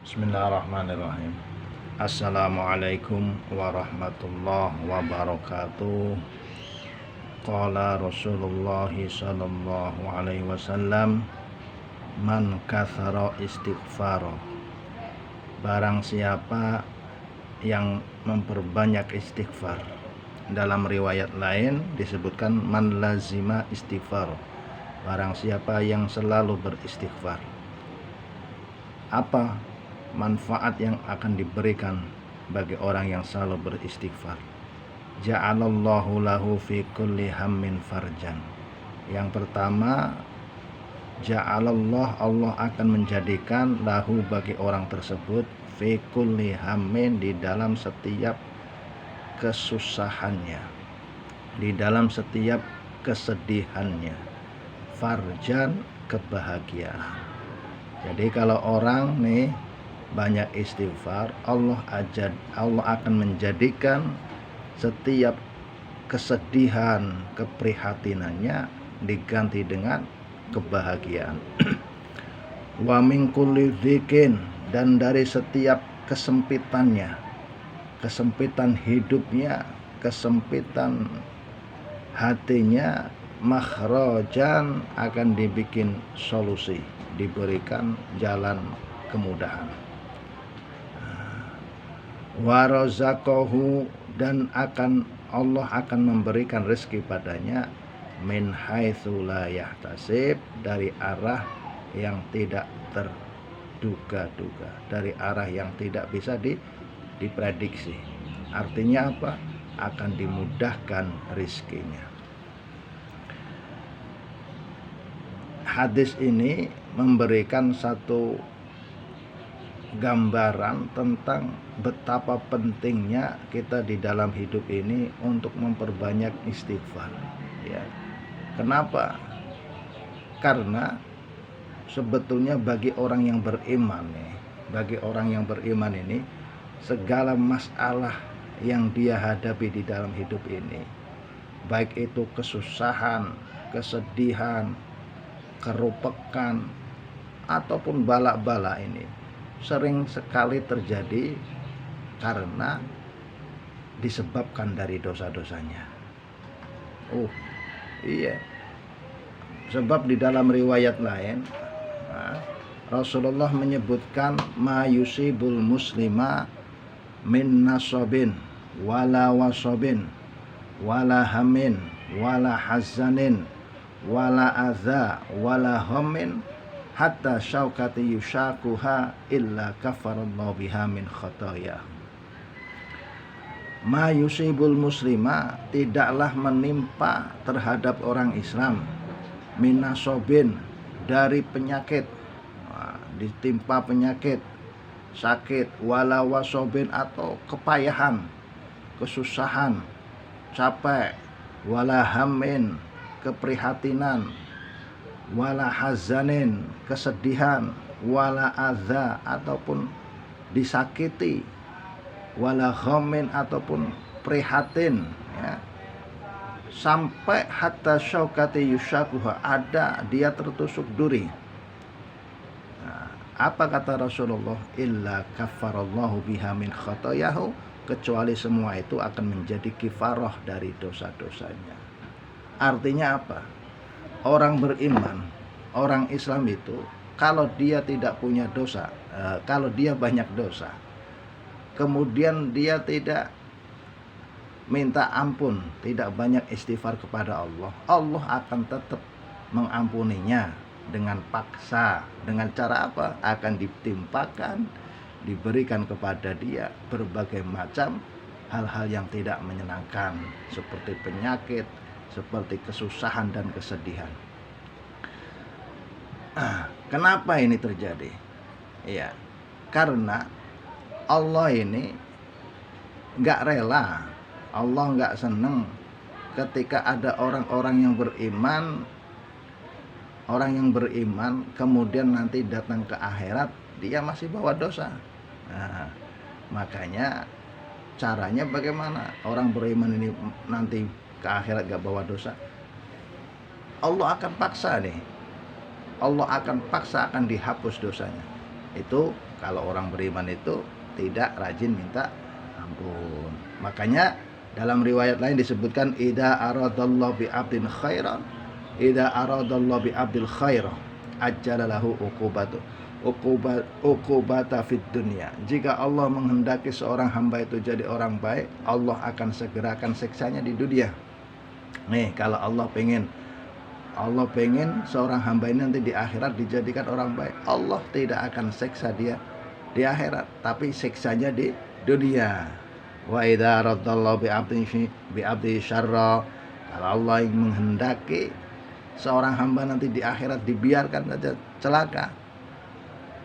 Bismillahirrahmanirrahim. Assalamualaikum warahmatullahi wabarakatuh. Qala Rasulullah sallallahu alaihi wasallam, man kathara istighfar. Barang siapa yang memperbanyak istighfar. Dalam riwayat lain disebutkan man lazima istighfar. Barang siapa yang selalu beristighfar. Apa manfaat yang akan diberikan bagi orang yang selalu beristighfar? Ja'alallahu lahu fi kulli hammin farjan. Yang pertama, ja'alallah, Allah akan menjadikan lahu bagi orang tersebut fi kulli hammin, di dalam setiap kesusahannya, di dalam setiap kesedihannya, farjan, kebahagiaan. Jadi kalau orang nih banyak istighfar, Allah akan menjadikan setiap kesedihan, keprihatinannya diganti dengan kebahagiaan. Wa min kulli dzikin, dan dari setiap kesempitannya, kesempitan hidupnya, kesempitan hatinya, makhrajan, akan dibikin solusi, diberikan jalan kemudahan. Wa razaqahu, dan Allah akan memberikan rezeki padanya min haitsu la yahtasib, dari arah yang tidak terduga-duga, dari arah yang tidak bisa diprediksi. Artinya apa? Akan dimudahkan rezekinya. Hadis ini memberikan satu gambaran tentang betapa pentingnya kita di dalam hidup ini untuk memperbanyak istighfar. Ya. Kenapa? Karena sebetulnya bagi orang yang beriman ini, segala masalah yang dia hadapi di dalam hidup ini, baik itu kesusahan, kesedihan, kerupekan, ataupun bala-bala, ini sering sekali terjadi karena disebabkan dari dosa-dosanya. Iya. Sebab di dalam riwayat lain Rasulullah menyebutkan ma yusibul muslima min nasabin wala wasabin wala hamin wala hazanin wala adza wala hammin hatta syaukati yushakuha illa kafarallahu biha min khotoya. Ma yusibul muslima, tidaklah menimpa terhadap orang Islam, minasobin, dari penyakit, ditimpa penyakit, sakit, wala wasobin, atau kepayahan, kesusahan, capek, wala hammin, keprihatinan, wala hazanin, kesedihan, wala adza, ataupun disakiti, wala ghammin, ataupun prihatin, ya, sampai hatta syaukati yushakuha, ada dia tertusuk duri. Apa kata Rasulullah? Illa kafarallahu biha min khotoyahu, kecuali semua itu akan menjadi kifarah dari dosa-dosanya. Artinya apa? Orang beriman, orang Islam itu, kalau dia tidak punya dosa, kalau dia banyak dosa, kemudian dia tidak minta ampun, tidak banyak istighfar kepada Allah, Allah akan tetap mengampuninya dengan paksa. Dengan cara apa? Akan ditimpakan, diberikan kepada dia berbagai macam hal-hal yang tidak menyenangkan, seperti penyakit, seperti kesusahan dan kesedihan. Kenapa ini terjadi? Ya, karena Allah ini nggak rela, Allah nggak seneng ketika ada orang-orang yang beriman, kemudian nanti datang ke akhirat dia masih bawa dosa. Makanya caranya bagaimana orang beriman ini nanti ke akhirat gak bawa dosa? Allah akan paksa nih, Allah akan paksa, akan dihapus dosanya. Itu kalau orang beriman itu tidak rajin minta ampun. Makanya dalam riwayat lain disebutkan idza aradallahu bi 'abdin khairan, idza aradallahu bi 'abdil khairan ajjalalahu uqubata fid dunya. Jika Allah menghendaki seorang hamba itu jadi orang baik, Allah akan segerakan siksanya di dunia. Nih, kalau Allah pengen seorang hamba ini nanti di akhirat dijadikan orang baik, Allah tidak akan siksa dia di akhirat, tapi siksanya di dunia. Wa idza radallahu bi 'abdi syarra, kalau Allah yang menghendaki seorang hamba nanti di akhirat dibiarkan saja celaka,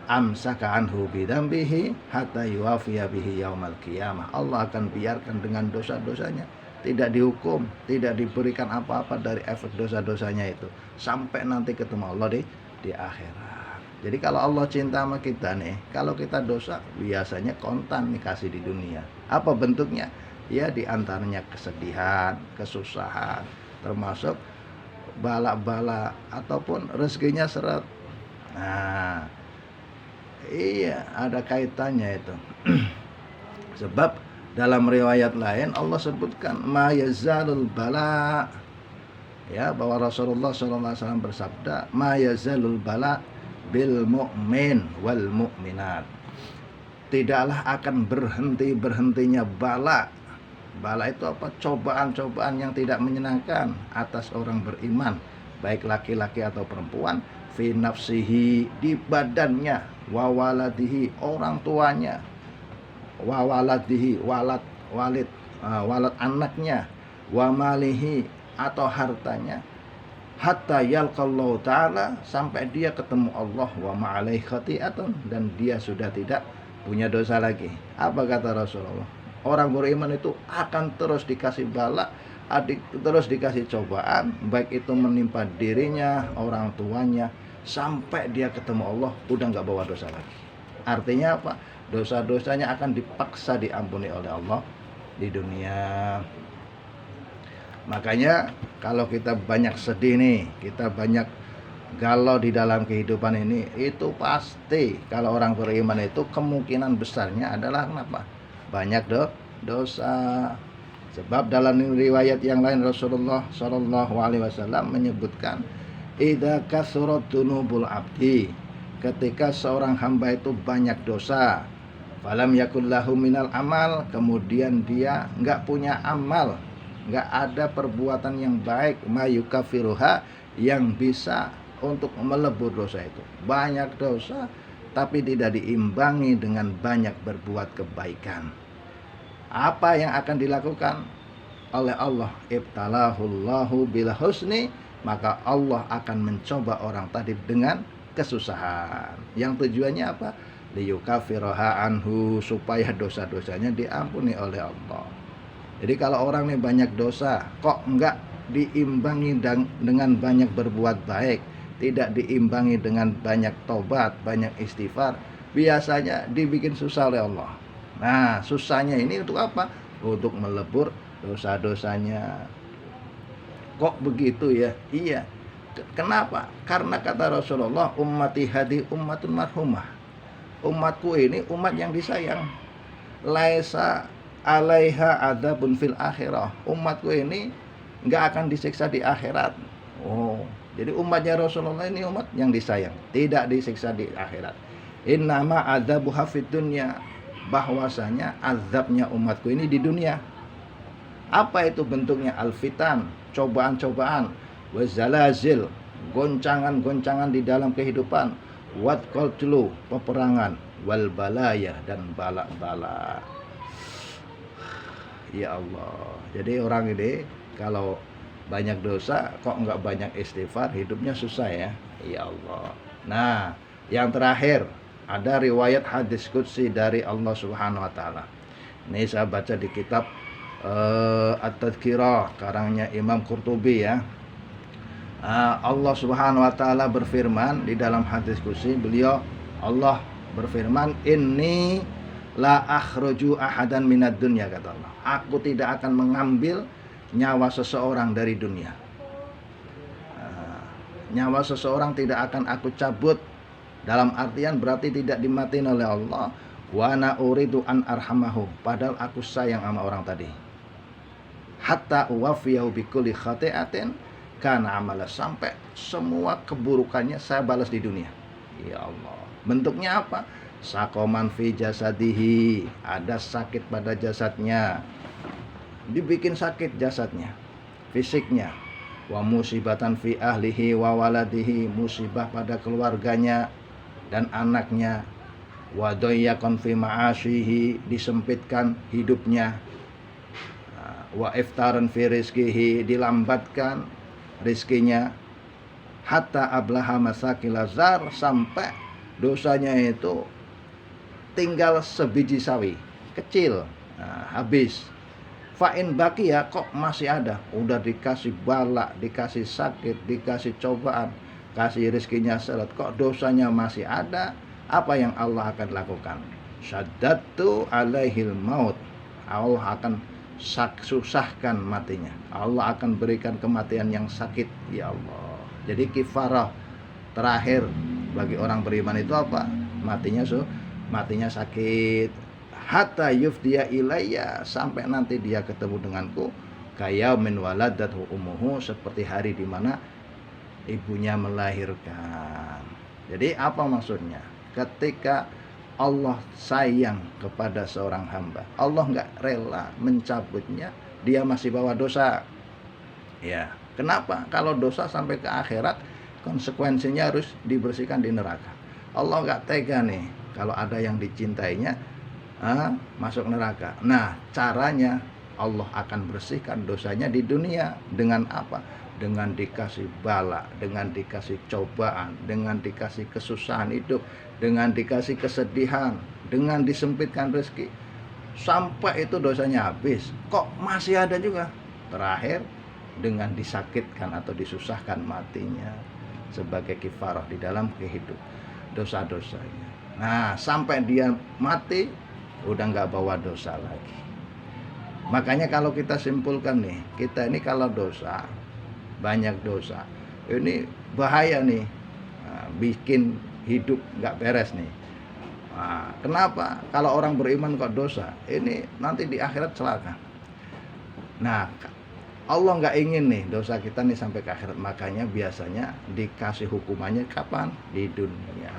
amsaka anhu bidambihi hatta yuwafiya bihi yaumal qiyamah. Allah akan biarkan dengan dosa-dosanya, tidak dihukum, tidak diberikan apa-apa dari efek dosa-dosanya itu sampai nanti ketemu Allah di akhirat. Jadi kalau Allah cinta sama kita nih, kalau kita dosa biasanya kontan nih kasih di dunia. Apa bentuknya? Ya diantaranya kesedihan, kesusahan, termasuk bala-bala ataupun rezekinya seret. Nah, iya, ada kaitannya itu. Sebab dalam riwayat lain Allah sebutkan ma yazalul bala, ya, bahwa Rasulullah SAW bersabda ma yazalul bala bil mu'min wal mu'minat. Tidaklah akan berhentinya bala. Bala itu apa? Cobaan-cobaan yang tidak menyenangkan atas orang beriman, baik laki-laki atau perempuan, fi nafsihi, di badannya, wa waladihi, orang tuanya, wa waladihi, walad anaknya, wa malihi, atau hartanya, hatta yalqallahu ta'ala, sampai dia ketemu Allah, wa ma'alaihi khati'atun, dan dia sudah tidak punya dosa lagi. Apa kata Rasulullah? Orang beriman itu akan terus dikasih bala, terus dikasih cobaan, baik itu menimpa dirinya, orang tuanya, sampai dia ketemu Allah udah nggak bawa dosa lagi. Artinya apa? Dosa-dosanya akan dipaksa diampuni oleh Allah di dunia. Makanya kalau kita banyak sedih nih, kita banyak galau di dalam kehidupan ini, itu pasti kalau orang beriman itu kemungkinan besarnya adalah kenapa? Banyak dosa. Sebab dalam riwayat yang lain Rasulullah SAW menyebutkan idza kasurat dzunubul abdi, ketika seorang hamba itu banyak dosa, falam yakul lahu minal amal, kemudian dia enggak punya amal, enggak ada perbuatan yang baik, mayukafiruha, yang bisa untuk melebur dosa itu. Banyak dosa tapi tidak diimbangi dengan banyak berbuat kebaikan. Apa yang akan dilakukan oleh Allah? Ibtalahullahu bil husni, maka Allah akan mencoba orang tadi dengan kesusahan. Yang tujuannya apa? Liyukafiroha anhu, supaya dosa-dosanya diampuni oleh Allah. Jadi kalau orang ini banyak dosa, kok enggak diimbangi dengan banyak berbuat baik, tidak diimbangi dengan banyak tobat, banyak istighfar, biasanya dibikin susah oleh Allah. Nah, susahnya ini untuk apa? Untuk melebur dosa-dosanya. Kok begitu ya? Iya. Kenapa? Karena kata Rasulullah, ummati hadi ummatun marhumah. Umatku ini umat yang disayang. Laisa alaiha adzabun fil akhirah. Umatku ini enggak akan disiksa di akhirat. Oh, jadi umatnya Rasulullah ini umat yang disayang, tidak disiksa di akhirat. Innama adzabuha fid dunya, bahwasanya azabnya umatku ini di dunia. Apa itu bentuknya? Alfitan, cobaan-cobaan, wazalazil, goncangan-goncangan di dalam kehidupan, watqaltulu, peperangan, wal balaya, dan bala-bala. Ya Allah. Jadi orang ini kalau banyak dosa kok enggak banyak istighfar, hidupnya susah ya. Ya Allah. Nah, yang terakhir, ada riwayat hadis qudsi dari Allah Subhanahu wa taala. Ini saya baca di kitab At-Tadhkirah karangnya Imam Qurtubi ya. Allah Subhanahu wa taala berfirman di dalam hadis qudsi, Allah berfirman, "Inni la akhruju ahadan minad dunya," kata Allah. Aku tidak akan mengambil nyawa seseorang dari dunia. Nyawa seseorang tidak akan aku cabut Dalam artian berarti tidak dimatiin oleh Allah. Wa ana uridu an arhamahu, padahal aku sayang sama orang tadi. Hatta uwafiyahu bikulli khati'atin kana amala, sampai semua keburukannya saya balas di dunia. Ya Allah. Bentuknya apa? Sakoman fi jasadihi, ada sakit pada jasadnya, dibikin sakit jasadnya, fisiknya. Wa musibatan fi ahlihi wa waladihi, musibah pada keluarganya dan anaknya. Wa doyyakon fi ma'asyihi, disempitkan hidupnya. Wa iftaran fi rizkihi, dilambatkan rizkinya. Hatta ablaha masakil azar, sampai dosanya itu tinggal sebiji sawi kecil, habis. Fa'in baki, ya kok masih ada, udah dikasih bala, dikasih sakit, dikasih cobaan, kasih rizkinya seret, kok dosanya masih ada. Apa yang Allah akan lakukan? Syaddatu alaihil maut, Allah akan susahkan matinya, Allah akan berikan kematian yang sakit. Ya Allah. Jadi kifarah terakhir bagi orang beriman itu apa? Matinya sakit. Hatta yufdiya ilayya, sampai nanti dia ketemu denganku. Kaya min waladathu ummuhu, seperti hari di mana ibunya melahirkan. Jadi apa maksudnya? Ketika Allah sayang kepada seorang hamba, Allah nggak rela mencabutnya, dia masih bawa dosa. Ya, kenapa? Kalau dosa sampai ke akhirat, konsekuensinya harus dibersihkan di neraka. Allah nggak tega nih kalau ada yang dicintainya masuk neraka. Nah, caranya Allah akan bersihkan dosanya di dunia dengan apa? Dengan dikasih bala, dengan dikasih cobaan, dengan dikasih kesusahan hidup, dengan dikasih kesedihan, dengan disempitkan rezeki, sampai itu dosanya habis. Kok masih ada juga? Terakhir dengan disakitkan atau disusahkan matinya sebagai kifarah di dalam kehidupan dosa-dosanya. Nah, sampai dia mati udah nggak bawa dosa lagi. Makanya kalau kita simpulkan nih, kita ini kalau dosa, banyak dosa, ini bahaya nih, bikin hidup nggak beres nih. Kenapa? Kalau orang beriman kok dosa, ini nanti di akhirat celaka. Nah, Allah nggak ingin nih dosa kita nih sampai ke akhirat. Makanya biasanya dikasih hukumannya kapan? Di dunia.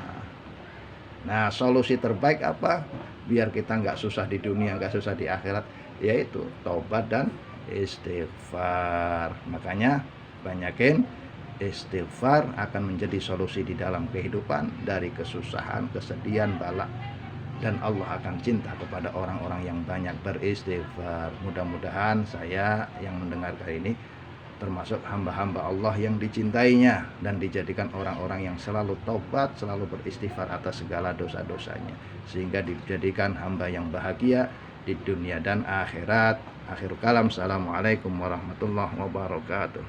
Nah, solusi terbaik apa? Biar kita nggak susah di dunia, nggak susah di akhirat, yaitu taubat dan istighfar. Makanya banyakin istighfar, akan menjadi solusi di dalam kehidupan dari kesusahan, kesedihan, bala. Dan Allah akan cinta kepada orang-orang yang banyak beristighfar. Mudah-mudahan saya yang mendengarkan ini termasuk hamba-hamba Allah yang dicintainya dan dijadikan orang-orang yang selalu taubat, selalu beristighfar atas segala dosa-dosanya, sehingga dijadikan hamba yang bahagia di dunia dan akhirat. Akhirul kalam, assalamualaikum warahmatullahi wabarakatuh.